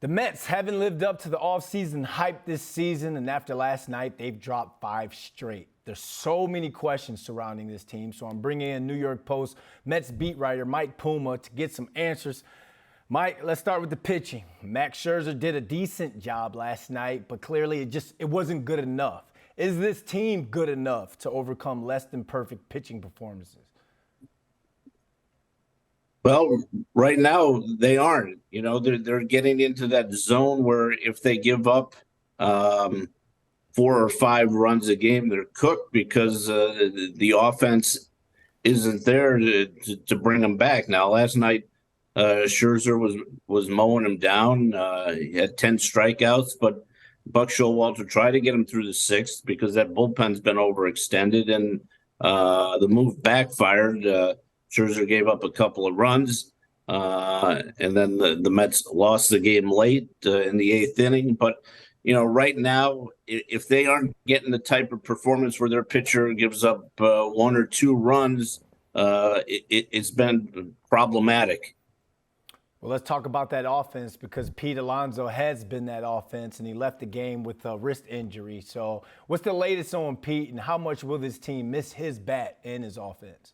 The Mets haven't lived up to the offseason hype this season, and after last night, they've dropped 5 straight. There's so many questions surrounding this team, so I'm bringing in New York Post Mets beat writer Mike Puma to get some answers. Mike, let's start with the pitching. Max Scherzer did a decent job last night, but clearly it wasn't good enough. Is this team good enough to overcome less than perfect pitching performances? Well, right now they aren't. They're getting into that zone where if they give up 4 or 5 runs a game, they're cooked because the offense isn't there to bring them back. Now, last night Scherzer was mowing him down. He had 10 strikeouts, but Buck Showalter tried to get him through the 6th because that bullpen's been overextended, and the move backfired. Scherzer gave up a couple of runs, and then the Mets lost the game late in the 8th inning. But, right now, if they aren't getting the type of performance where their pitcher gives up 1 or 2 runs, it's been problematic. Well, let's talk about that offense because Pete Alonso has been that offense, and he left the game with a wrist injury. So what's the latest on Pete, and how much will this team miss his bat and his offense?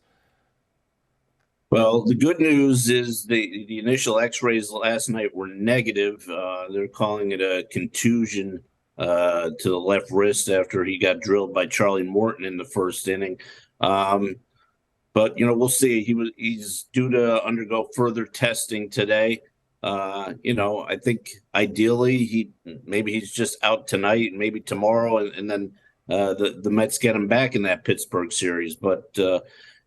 Well, the good news is the initial X-rays last night were negative. They're calling it a contusion to the left wrist after he got drilled by Charlie Morton in the 1st inning. But we'll see. He's due to undergo further testing today. I think ideally he's just out tonight, maybe tomorrow, and then the Mets get him back in that Pittsburgh series. But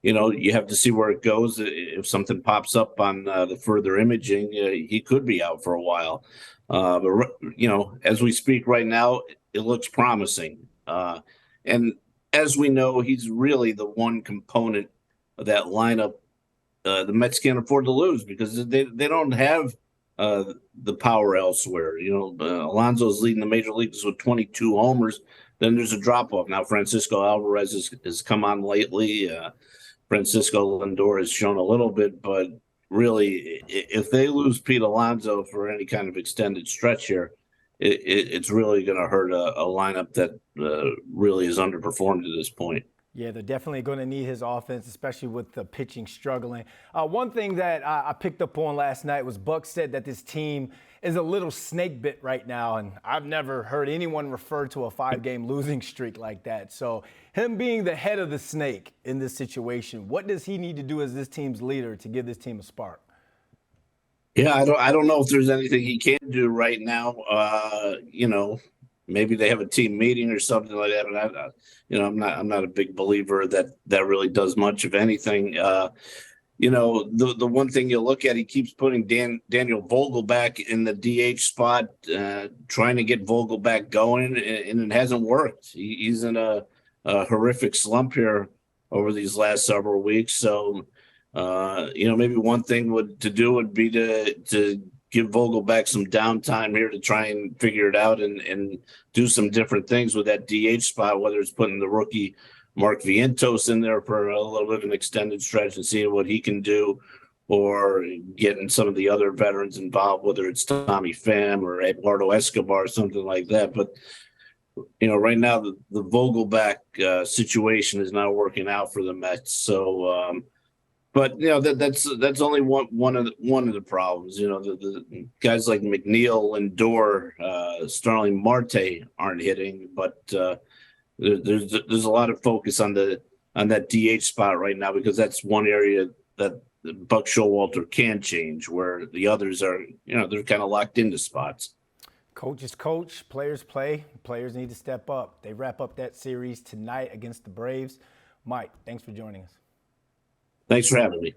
you have to see where it goes. If something pops up on the further imaging, he could be out for a while. But as we speak right now, it looks promising. And as we know, he's really the one component of that lineup the Mets can't afford to lose because they don't have the power elsewhere. Alonso's leading the major leagues with 22 homers. Then there's a drop-off. Now Francisco Alvarez has come on lately. Francisco Lindor has shown a little bit, but really, if they lose Pete Alonso for any kind of extended stretch here, it's really going to hurt a lineup that really is underperformed to this point. Yeah, they're definitely going to need his offense, especially with the pitching struggling. One thing that I picked up on last night was Buck said that this team is a little snake bit right now, and I've never heard anyone refer to a 5-game losing streak like that. So him being the head of the snake in this situation, what does he need to do as this team's leader to give this team a spark? Yeah, I don't know if there's anything he can do right now. Maybe they have a team meeting or something like that. But I'm not a big believer that really does much of anything. The one thing you look at, he keeps putting Daniel Vogelback in the DH spot, trying to get Vogelback going, and it hasn't worked. He's in a horrific slump here over these last several weeks. So, maybe one thing would be to give Vogelback some downtime here to try and figure it out and do some different things with that DH spot, whether it's putting the rookie Mark Vientos in there for a little bit of an extended stretch and seeing what he can do, or getting some of the other veterans involved, whether it's Tommy Pham or Eduardo Escobar or something like that. But, right now the Vogelback situation is not working out for the Mets. So, but that's only one of the problems. The guys like McNeil, Lindor, Starling Marte aren't hitting, but there's a lot of focus on that DH spot right now because that's one area that Buck Showalter can change, where the others are they're kind of locked into spots. Coaches coach, players play. Players need to step up. They wrap up that series tonight against the Braves. Mike, thanks for joining us. Thanks for having me.